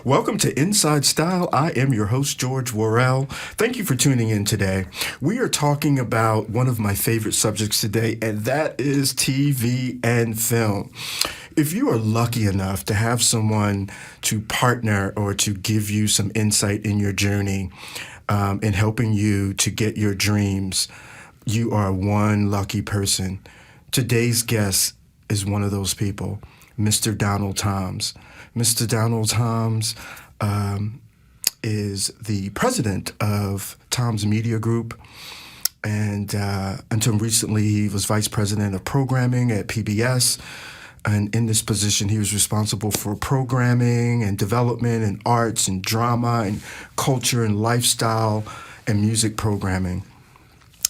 Welcome to Inside Style. I am your host, George Worrell. Thank you for tuning in today. We are talking about one of my favorite subjects today, and that is TV and film. If you are lucky enough to have someone to partner or to give you some insight in your journey, in helping you to get your dreams, you are one lucky person. Today's guest is one of those people, Mr. Donald Thoms. Mr. Donald Thoms is the president of Thoms Media Group, and until recently he was vice president of programming at PBS. And in this position, he was responsible for programming and development and arts and drama and culture and lifestyle and music programming.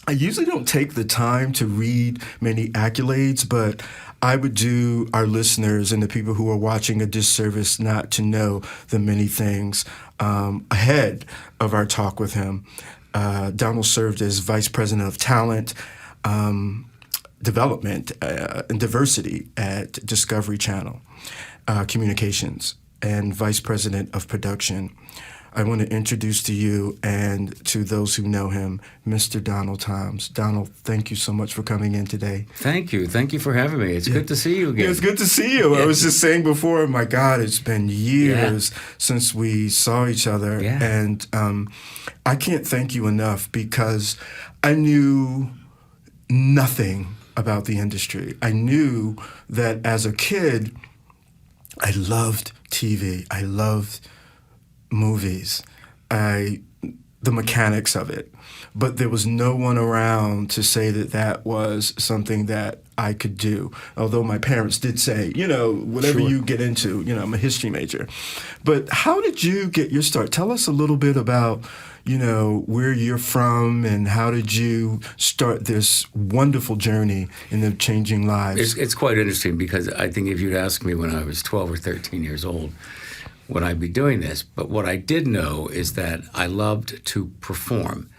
I usually don't take the time to read many accolades, but I would do our listeners and the people who are watching a disservice not to know the many things. Ahead of our talk with him, Donald served as vice president of talent, development, and diversity at Discovery Channel Communications, and vice president of production. I want to introduce to you and to those who know him, Mr. Donald Thoms. Donald, thank you so much for coming in today. Thank you. Thank you for having me. It's good to see you again. It's good to see you. I was just saying before, my God, it's been years since we saw each other. Yeah. And I can't thank you enough because I knew nothing about the industry. I knew that as a kid, I loved TV. I loved movies, the mechanics of it. But there was no one around to say that that was something that I could do. Although my parents did say, whatever you get into, I'm a history major. But how did you get your start? Tell us a little bit about, where you're from and how did you start this wonderful journey in the changing lives? It's quite interesting because I think if you'd asked me when I was 12 or 13 years old, would I be doing this? But what I did know is that I loved to perform.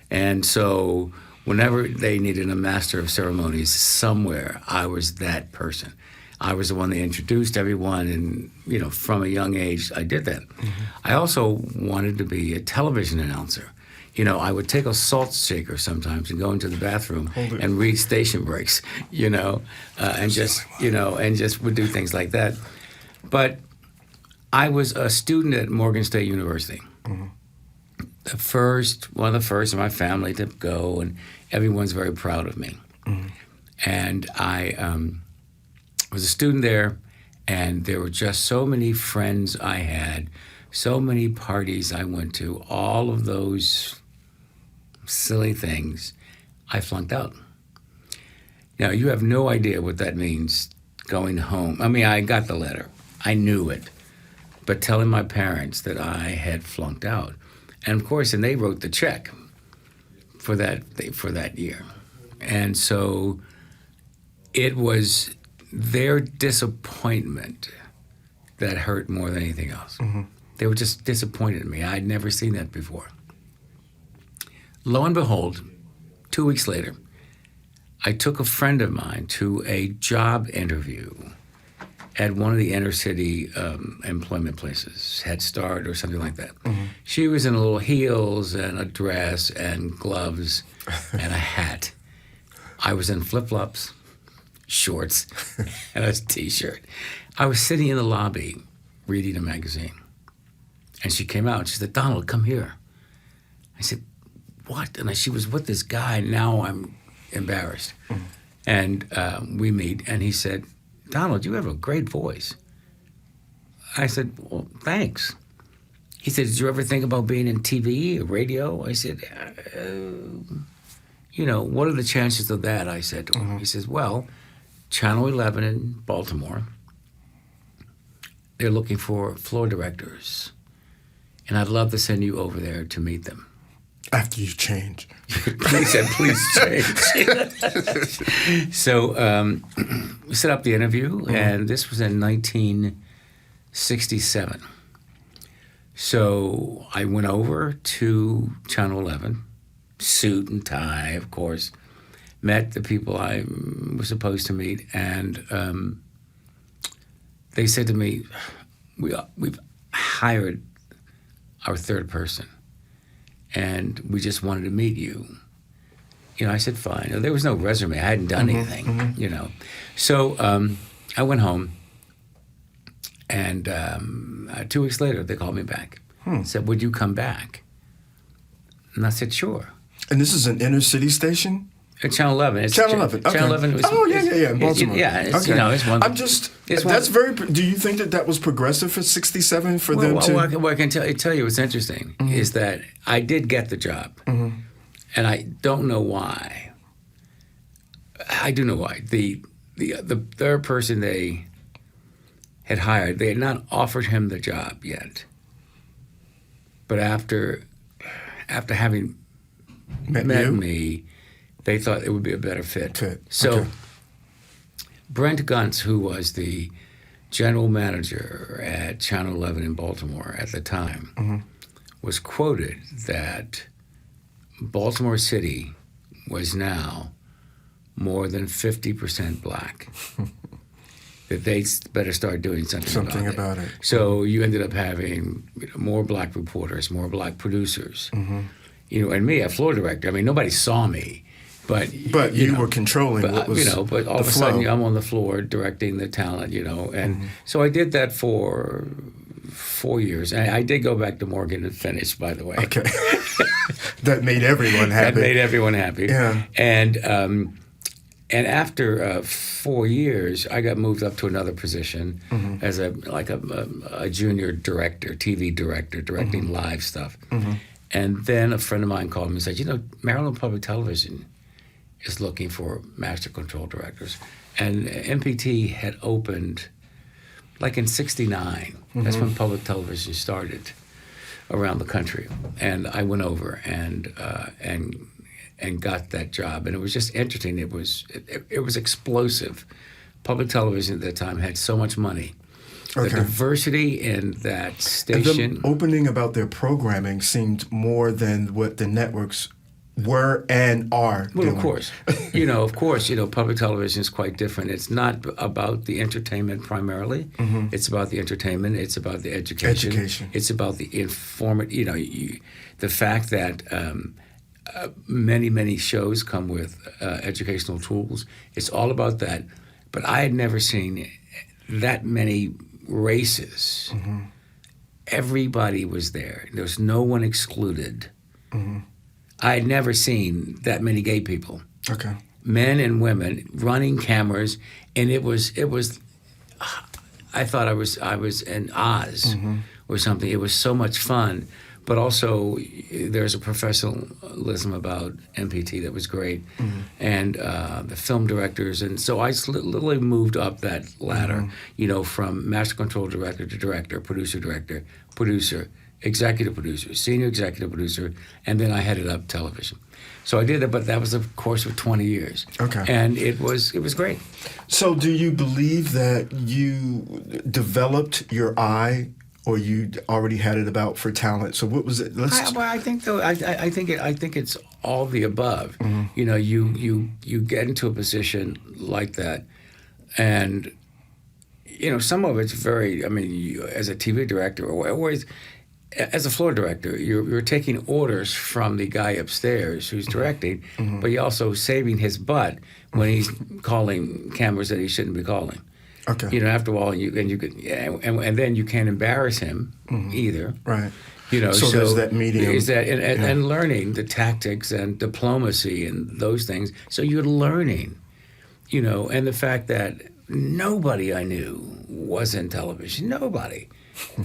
And so whenever they needed a master of ceremonies somewhere, I was that person. I was the one that introduced everyone, and from a young age, I did that. Mm-hmm. I also wanted to be a television announcer. I would take a salt shaker sometimes and go into the bathroom and read station breaks, and just would do things like that. But I was a student at Morgan State University. Mm-hmm. One of the first in my family to go, and everyone's very proud of me. Mm-hmm. And I was a student there, and there were just so many friends I had, so many parties I went to, all of those silly things, I flunked out. Now, you have no idea what that means, going home. I mean, I got the letter. I knew it. But telling my parents that I had flunked out. And of course, and they wrote the check for that year. And so it was their disappointment that hurt more than anything else. Mm-hmm. They were just disappointed in me. I'd never seen that before. Lo and behold, 2 weeks later, I took a friend of mine to a job interview at one of the inner city employment places, Head Start or something like that. Mm-hmm. She was in little heels and a dress and gloves and a hat. I was in flip-flops, shorts, and a T-shirt. I was sitting in the lobby reading a magazine. And she came out. She said, "Donald, come here." I said, "What?" And she was with this guy. Now I'm embarrassed. Mm-hmm. And we meet, and he said, "Donald, you have a great voice." I said, "Well, thanks." He said, "Did you ever think about being in TV or radio?" I said, "What are the chances of that?" I said to him. Mm-hmm. He says, "Well, Channel 11 in Baltimore, they're looking for floor directors, and I'd love to send you over there to meet them." After you change. He said, "Please change." So we set up the interview, mm-hmm. and this was in 1967. So I went over to Channel 11, suit and tie, of course, met the people I was supposed to meet, and they said to me, we've hired our third person, and we just wanted to meet you. I said, fine. There was no resume. I hadn't done anything, So I went home, and 2 weeks later, they called me back. Said, would you come back? And I said, sure. And this is an inner city station? Channel 11. Channel 11. Okay. Channel 11 was, in Baltimore. It's one. I'm just. That's very. Do you think that was progressive for '67 for them to? What I can tell you what's interesting is that I did get the job, and I don't know why. I do know why. The third person they had hired, they had not offered him the job yet, but after having met me, they thought it would be a better fit. So Brent Guntz, who was the general manager at Channel 11 in Baltimore at the time, was quoted that Baltimore City was now more than 50% black. That they better start doing something about it. So you ended up having more black reporters, more black producers. And me, a floor director. I mean, nobody saw me, but you were controlling what was But all of a sudden, I'm on the floor directing the talent. And so I did that for 4 years. And I did go back to Morgan and finish, by the way. Okay, that made everyone happy. Yeah, and after 4 years, I got moved up to another position as a junior director, TV director, directing live stuff. And then a friend of mine called me and said, Maryland Public Television is looking for master control directors. And MPT had opened like in '69. That's when public television started around the country. And I went over and got that job. And it was just interesting. It was explosive. Public television at that time had so much money. The diversity in that station. And them opening about their programming seemed more than what the networks were and are doing. Of course. Public television is quite different. It's not about the entertainment primarily. It's about the entertainment. It's about the education. It's about the the fact that many shows come with educational tools. It's all about that. But I had never seen that many races. Everybody was there. There was no one excluded. I had never seen that many gay people. Men and women running cameras, and it was. I thought I was in Oz or something. It was so much fun, but also there's a professionalism about MPT that was great, and the film directors, and so I literally moved up that ladder, from master control director to director, producer, executive producer, senior executive producer, and then I headed up television. So I did that, but that was a course of 20 years. And it was great. So do you believe that you developed your eye, or you already had it about for talent? So what was it? I think it's all the above. You get into a position like that, and some of it's very. I mean, as a TV director, or as a floor director, you're taking orders from the guy upstairs who's directing, but you're also saving his butt when he's calling cameras that he shouldn't be calling. After a while, and then you can't embarrass him either. Right. So there's that medium. Is that and learning the tactics and diplomacy and those things. So you're learning, and the fact that nobody I knew was in television. Nobody.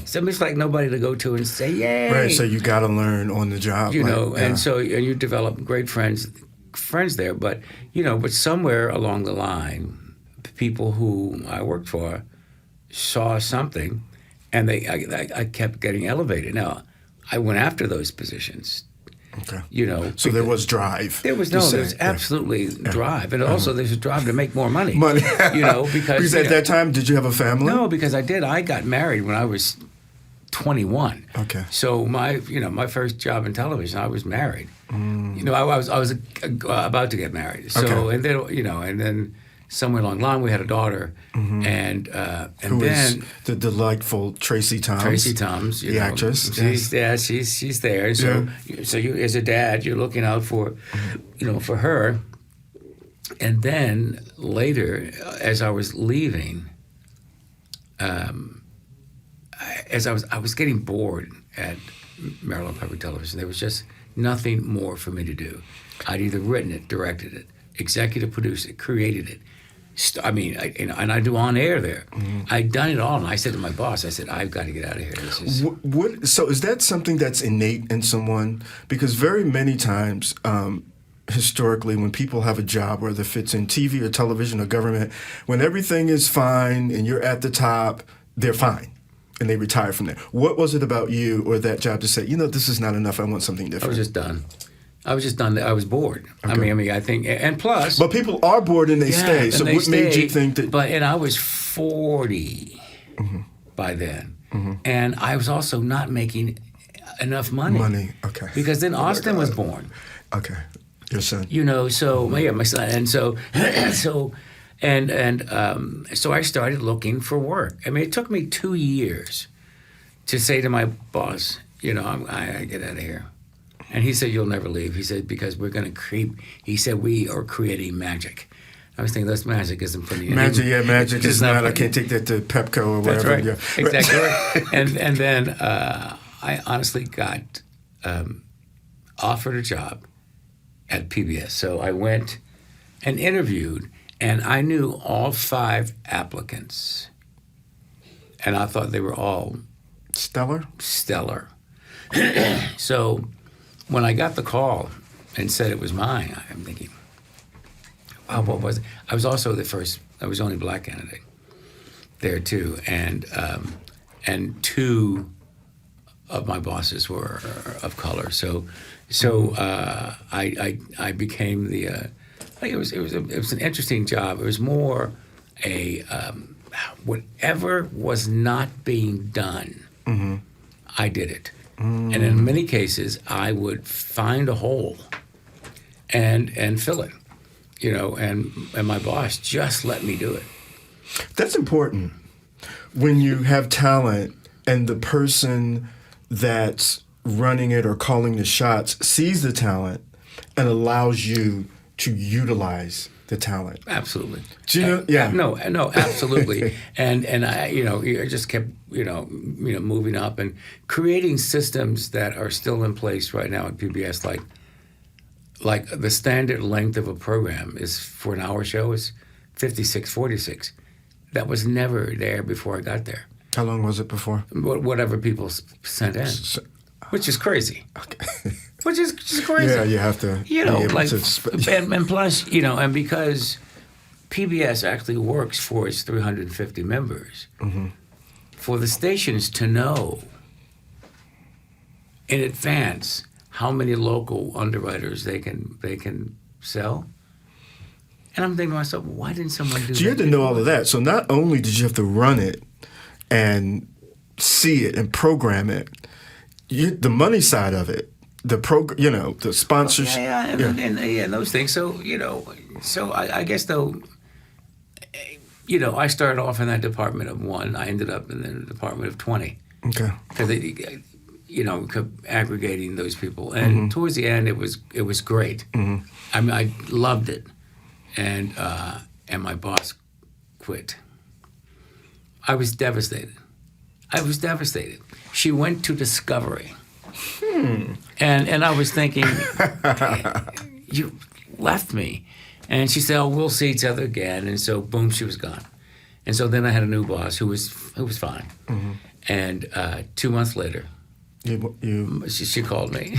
So it's like nobody to go to and say, yay. Right. So you got to learn on the job. And you develop great friends there. But but somewhere along the line, people who I worked for saw something, and I kept getting elevated. Now, I went after those positions. So there was drive. There was absolutely drive, and also there's a drive to make more money. Because at that time, did you have a family? No, because I did. I got married when I was 21. So my first job in television, I was married. I was about to get married. So and then somewhere along the line, we had a daughter, and Who is then the delightful Tracy Thoms. Tracy Thoms, the actress. She's there. So, so you, as a dad, you're looking out for, for her. And then later, as I was leaving, as I was getting bored at Maryland Public Television, there was just nothing more for me to do. I'd either written it, directed it, executive produced it, created it. And I do on air there. I'd done it all, and I said to my boss, I said, I've got to get out of here. This is... So is that something that's innate in someone? Because very many times, historically, when people have a job, whether if it's in TV or television or government, when everything is fine and you're at the top, they're fine, and they retire from there. What was it about you or that job to say, this is not enough, I want something different? I was just done. I was bored. Okay. I think, and plus... But people are bored and they stay. So what made you think that... And I was 40 by then. And I was also not making enough money. Okay. Because then Austin was born. Okay. Your son. My son. And so so I started looking for work. It took me 2 years to say to my boss, I get out of here. And he said, you'll never leave. He said, because we're going to he said, we are creating magic. I was thinking, that's magic isn't funny. Magic is not, I can't take that to Pepco or whatever. That's right, exactly right. And then I honestly got offered a job at PBS. So I went and interviewed, and I knew all 5 applicants. And I thought they were all... Stellar. So... when I got the call and said it was mine, I'm thinking, wow, what was it? I was also I was the only black candidate there too. And 2 of my bosses were of color. So I became the, it was an interesting job. It was more a, whatever was not being done, I did it. And in many cases, I would find a hole and fill it, and my boss just let me do it. That's important. When you have talent and the person that's running it or calling the shots sees the talent and allows you to utilize the talent. Absolutely. Do you know? Yeah. No, absolutely. and I, I just kept, moving up and creating systems that are still in place right now at PBS. Like the standard length of a program is for an hour show is 56, 46. That was never there before I got there. How long was it before? Whatever people sent in, which is crazy. Okay. Which is just crazy. Yeah, you have to. And plus, and because PBS actually works for its 350 members, for the stations to know in advance how many local underwriters they can sell. And I'm thinking to myself, why didn't someone do that? So you had to know all of that. So not only did you have to run it and see it and program it, the money side of it. The the sponsors. And those things. So, so I guess though, I started off in that department of 1. I ended up in the department of 20. Okay. Because they, kept aggregating those people. And towards the end, it was great. I loved it. And my boss quit. I was devastated. She went to Discovery. And I was thinking, you left me. And she said, oh, we'll see each other again. And so, boom, she was gone. And so then I had a new boss who was fine. And 2 months later, she called me.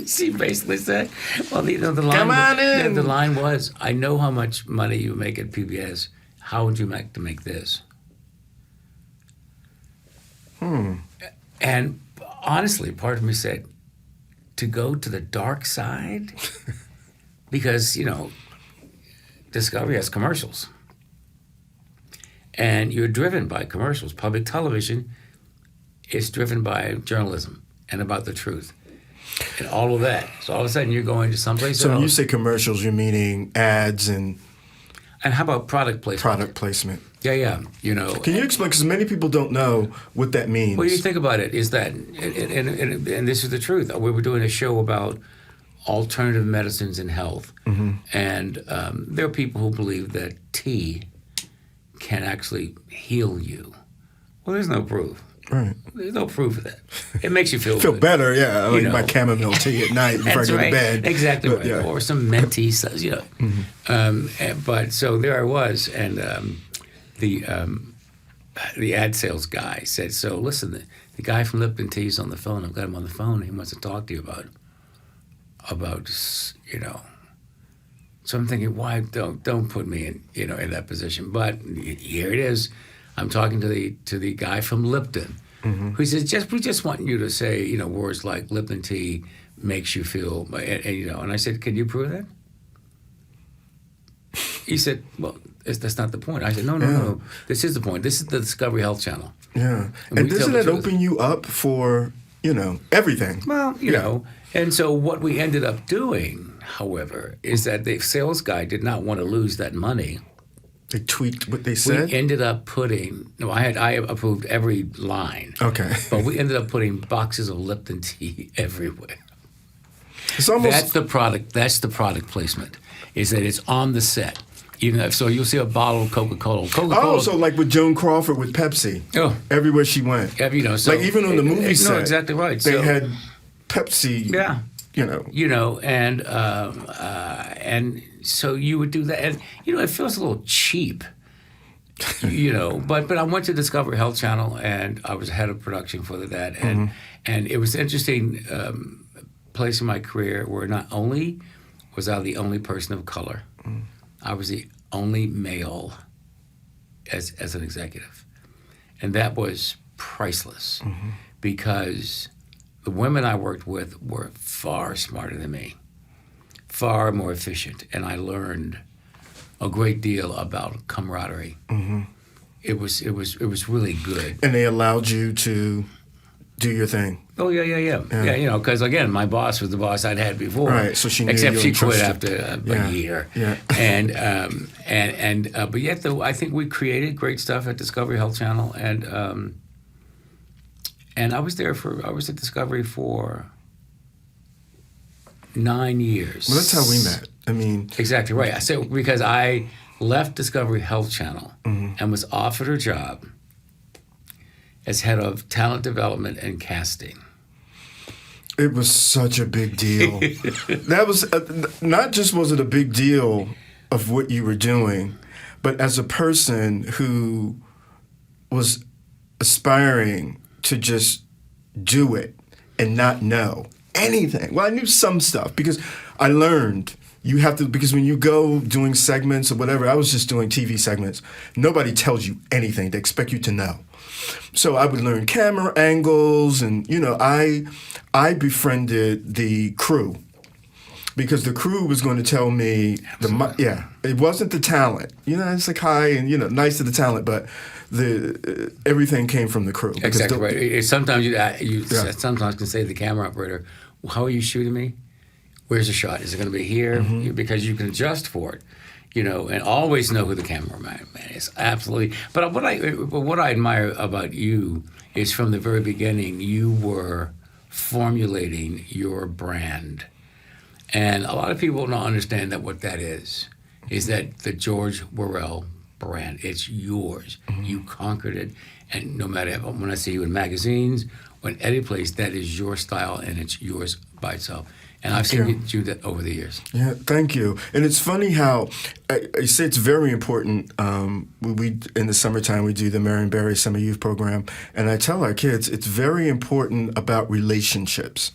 She basically said, well, the line, come on in. The line was, I know how much money you make at PBS. How would you like to make this? And honestly, part of me said, to go to the dark side? Because, Discovery has commercials. And you're driven by commercials. Public television is driven by journalism and about the truth and all of that. So all of a sudden you're going to someplace else. So when you say commercials, you're meaning ads and... And how about product placement? Product placement. Yeah. You know. Can you explain? Because many people don't know what that means. Well, you think about it, is that, and this is the truth. We were doing a show about alternative medicines and health, and there are people who believe that tea can actually heal you. Well, there's no proof. Right. There's no proof of that. It makes you feel Feel good. better, yeah. I like You know. my chamomile tea at night before I That's go right. to bed. Exactly But, right. yeah. Or some mint tea, you know. But so there I was, and the ad sales guy said, "So listen, the guy from Lipton Tea's on the phone. I've got him on the phone. He wants to talk to you about you know." So I'm thinking, why don't put me in that position? But here it is. I'm talking to the guy from Lipton, who says, we just want you to say, words like Lipton tea makes you feel, and I said, can you prove that? He said, well, that's not the point. I said, no. This is the point. This is the Discovery Health Channel. Yeah. And doesn't that open you up for, everything? Well, you know. And so what we ended up doing, however, is that the sales guy did not want to lose that money. They tweaked what they said? We ended up putting, I approved every line. Okay. But we ended up putting boxes of Lipton tea everywhere. It's almost, That's the product placement, is that it's on the set. So you'll see a bottle of Coca-Cola. Oh, so like with Joan Crawford with Pepsi. Oh. Everywhere she went. So like even on the movie set. No, exactly right. They had Pepsi. Yeah. And so you would do that, and it feels a little cheap, But I went to Discovery Health Channel, and I was head of production for that, and it was an interesting place in my career where not only was I the only person of color, I was the only male as an executive, and that was priceless because the women I worked with were far smarter than me, far more efficient, and I learned a great deal about camaraderie. It was really good. And they allowed you to do your thing. Oh yeah. Because again, my boss was the boss I'd had before. Right. So she knew except you she and quit trusted. after a year. Yeah. But yet though I think we created great stuff at Discovery Health Channel, and I was at Discovery for 9 years. Well, that's how we met. I mean, exactly right. So because I left Discovery Health Channel and was offered a job as head of talent development and casting. It was such a big deal. That was not just was it a big deal of what you were doing, but as a person who was aspiring to just do it and not know anything. Well, I knew some stuff because I learned you have to, because when you go doing segments or whatever, I was just doing TV segments. Nobody tells you anything. They expect you to know. So I would learn camera angles and, I befriended the crew because the crew was going to tell me it wasn't the talent. It's like hi and, nice to the talent, but everything came from the crew. Exactly right. Sometimes you sometimes can say to the camera operator, well, how are you shooting me? Where's the shot? Is it going to be here? Because you can adjust for it, and always know who the cameraman is. Absolutely. But what I admire about you is from the very beginning, you were formulating your brand. And a lot of people don't understand that what that is that the George Worrell brand. It's yours. You conquered it. And no matter when I see you in magazines or in any place, that is your style and it's yours by itself. And I've seen you do that over the years. Yeah, thank you. And it's funny how I say it's very important. We in the summertime, we do the Marion Barry Summer Youth Program. And I tell our kids, it's very important about relationships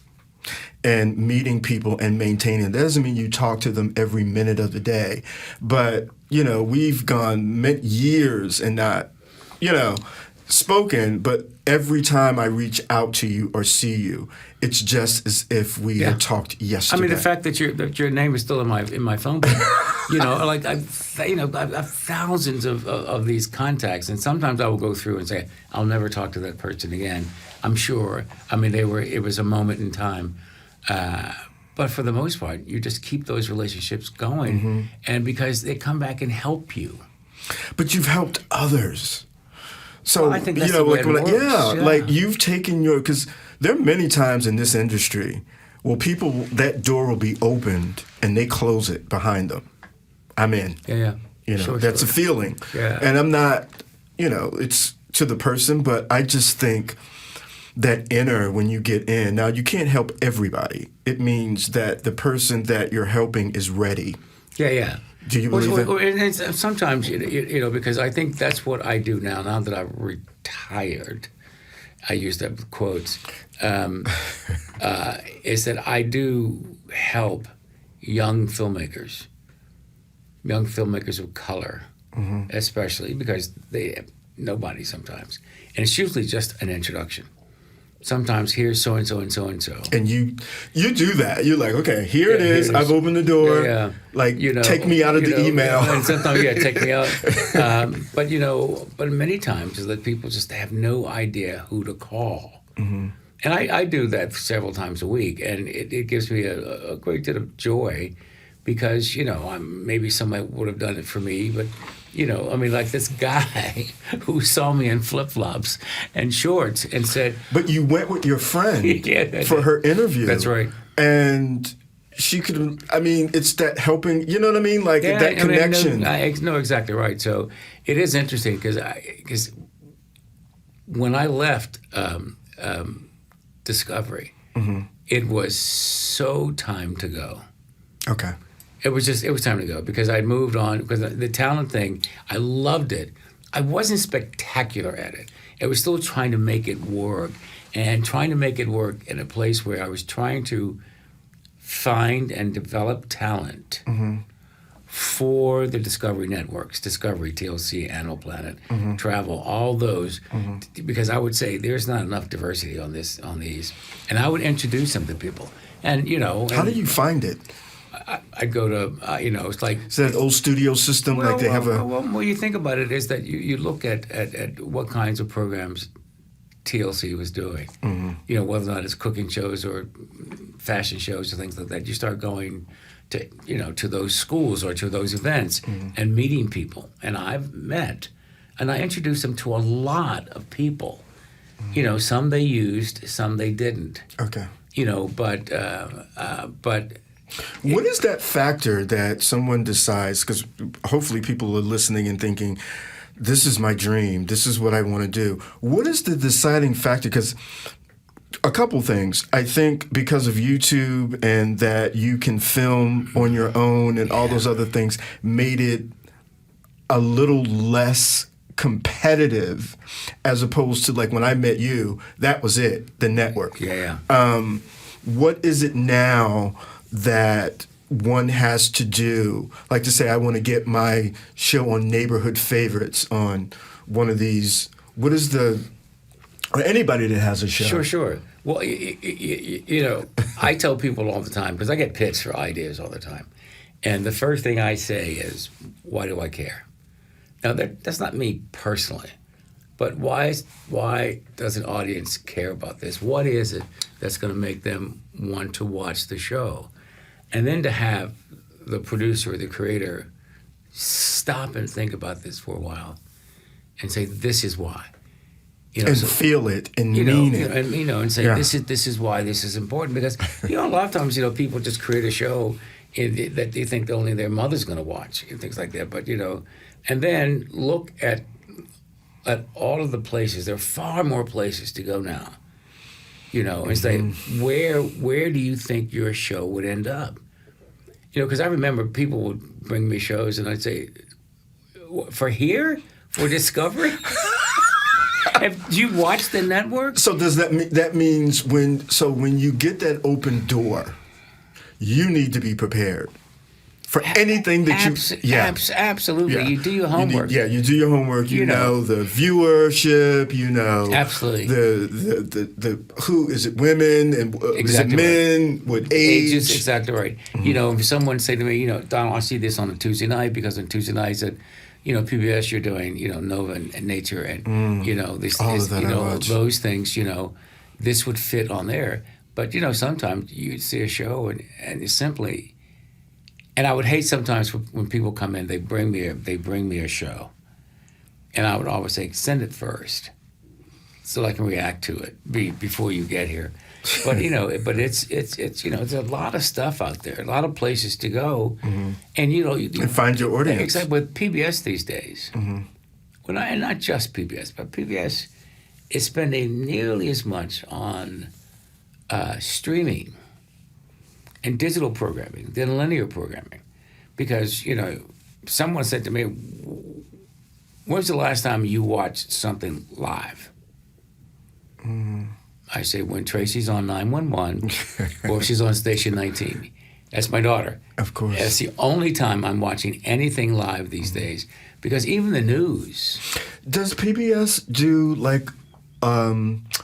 and meeting people and maintaining. That doesn't mean you talk to them every minute of the day. But, we've gone years and not, spoken, but every time I reach out to you or see you, it's just as if we had talked yesterday. I mean, the fact that your name is still in my phone book, I've thousands of these contacts, and sometimes I will go through and say, I'll never talk to that person again. I'm sure. I mean, it was a moment in time, But for the most part, you just keep those relationships going, and because they come back and help you. But you've helped others. So, Well, I think that's the way it works. Like you've taken because there are many times in this industry where that door will be opened and they close it behind them. I'm in. Yeah. That's a feeling. Yeah. And I'm not, it's to the person, but I just think that when you get in, now you can't help everybody. It means that the person that you're helping is ready. Yeah. Do you believe that? And it's, sometimes, because I think that's what I do now. Now that I've retired, I use that with quotes, is that I do help young filmmakers of color, especially because they have nobody sometimes. And it's usually just an introduction. Sometimes here's so-and-so and so-and-so. And you do that. You're like, okay, here it is. I've opened the door. Yeah. Like, take me out of the email. And sometimes, take me out. But many times is that people just have no idea who to call. And I do that several times a week. And it gives me a great deal of joy because, maybe somebody would have done it for me, but like this guy who saw me in flip-flops and shorts and said... But you went with your friend for her interview. That's right. And she could... it's that helping... You know what I mean? Like, that connection. No, exactly right. So it is interesting because when I left Discovery, it was so time to go. Okay. It was time to go because I'd moved on, because the talent thing, I loved it. I wasn't spectacular at it. I was still trying to make it work, and trying to make it work in a place where I was trying to find and develop talent for the Discovery networks, Discovery, TLC, Animal Planet, Travel, all those, because I would say there's not enough diversity on these, and I would introduce them to people. And, How do you find it? I'd go to, it's like... Is that old studio system? Well, like they have a... Well, you think about it is that you look at what kinds of programs TLC was doing. Whether or not it's cooking shows or fashion shows or things like that. You start going to those schools or to those events and meeting people. And I've met, and I introduced them to a lot of people. Some they used, some they didn't. Okay. But... What is that factor that someone decides, because hopefully people are listening and thinking, this is my dream, this is what I want to do. What is the deciding factor? Because a couple things. I think because of YouTube and that you can film on your own and all those other things made it a little less competitive as opposed to like when I met you, that was it, the network. Yeah. What is it now that one has to do, like to say, I want to get my show on Neighborhood Favorites on one of these, or anybody that has a show? Sure. Well, I tell people all the time, because I get pitched for ideas all the time, and the first thing I say is, why do I care? Now, that's not me personally, but why does an audience care about this? What is it that's going to make them want to watch the show? And then to have the producer or the creator stop and think about this for a while and say, this is why. Feel it and mean it. And say, this is why this is important. Because, a lot of times, people just create a show that they think only their mother's going to watch and things like that. But, and then look at all of the places. There are far more places to go now. And say, where do you think your show would end up? Because I remember people would bring me shows and I'd say, for Discovery? Have you watched the network? So does that means when you get that open door, you need to be prepared for anything that absolutely. Yeah. You do your homework. You do your homework. You know the viewership. Absolutely. The who is it? Women and is it men? Right. What age? Ages, exactly right. If someone say to me, Donald, I see this on a Tuesday night because on Tuesday nights at PBS you're doing Nova and Nature and those things. This would fit on there. But sometimes you'd see a show and it's simply, and I would hate sometimes when people come in, they bring me a show, and I would always say, send it first, so I can react to it before you get here. But but it's there's a lot of stuff out there, a lot of places to go, and and find your audience. Except with PBS these days, and not just PBS, but PBS is spending nearly as much on streaming and digital programming than linear programming, because someone said to me, "When's the last time you watched something live?" I say, when Tracy's on 911 or she's on station 19. That's my daughter. Of course. That's the only time I'm watching anything live these days, because even the news. Does PBS do like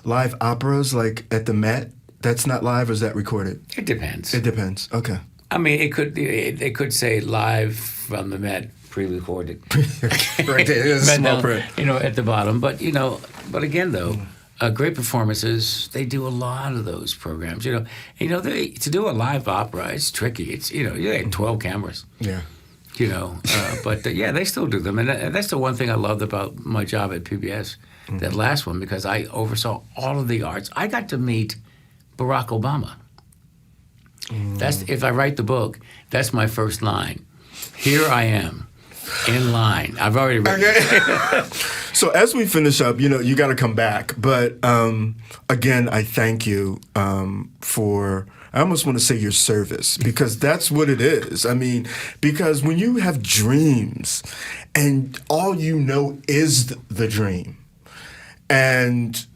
live operas like at the Met? That's not live, or is that recorded? It depends. It depends. Okay. I mean, they could say live from the Met, pre-recorded. Right there, there's a small print. At the bottom. But but again though, great performances. They do a lot of those programs. To do a live opera, it's tricky. It's you have 12 cameras. Yeah. But they still do them, and that's the one thing I loved about my job at PBS, that last one, because I oversaw all of the arts. I got to meet Barack Obama. That's, if I write the book, that's my first line. Here I am, in line. I've already written it. So as we finish up, you got to come back. But again, I thank you for, I almost want to say your service, because that's what it is. I mean, because when you have dreams and all you know is the dream, and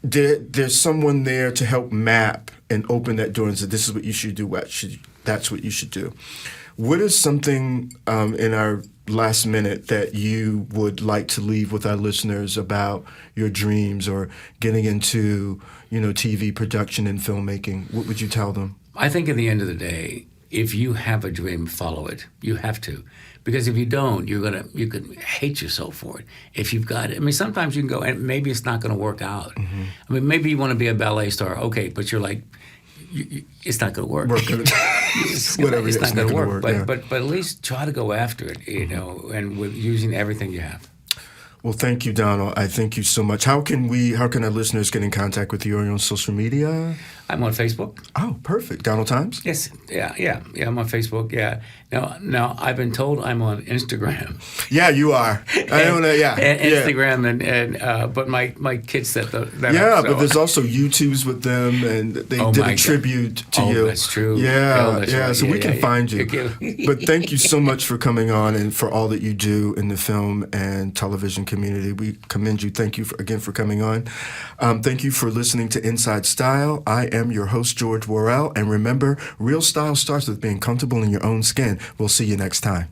there's someone there to help map and open that door and say, this is what you should do, that's what you should do. What is something in our last minute that you would like to leave with our listeners about your dreams or getting into, TV production and filmmaking? What would you tell them? I think at the end of the day, if you have a dream, follow it. You have to. Because if you don't, you could hate yourself for it. If you've got it. I mean, sometimes you can go, and maybe it's not going to work out. I mean, maybe you want to be a ballet star. Okay, but you're like, it's not going to work. It's not going to work. But at least try to go after it, and with using everything you have. Well, thank you, Donald. I thank you so much. How can our listeners get in contact with you? Are you on social media? I'm on Facebook. Oh, perfect. Donald Thoms? Yes. Yeah, I'm on Facebook. Yeah. Now I've been told I'm on Instagram. Yeah, you are. I don't know. Yeah. Instagram and but my kids set that yeah, up, so. But there's also YouTubes with them, and they did a tribute to you. Oh, that's true. Yeah, that's yeah. Right. So we can find you. But thank you so much for coming on and for all that you do in the film and television community. We commend you. Thank you again for coming on. Thank you for listening to Inside Style. I am your host, George Worrell. And remember, real style starts with being comfortable in your own skin. We'll see you next time.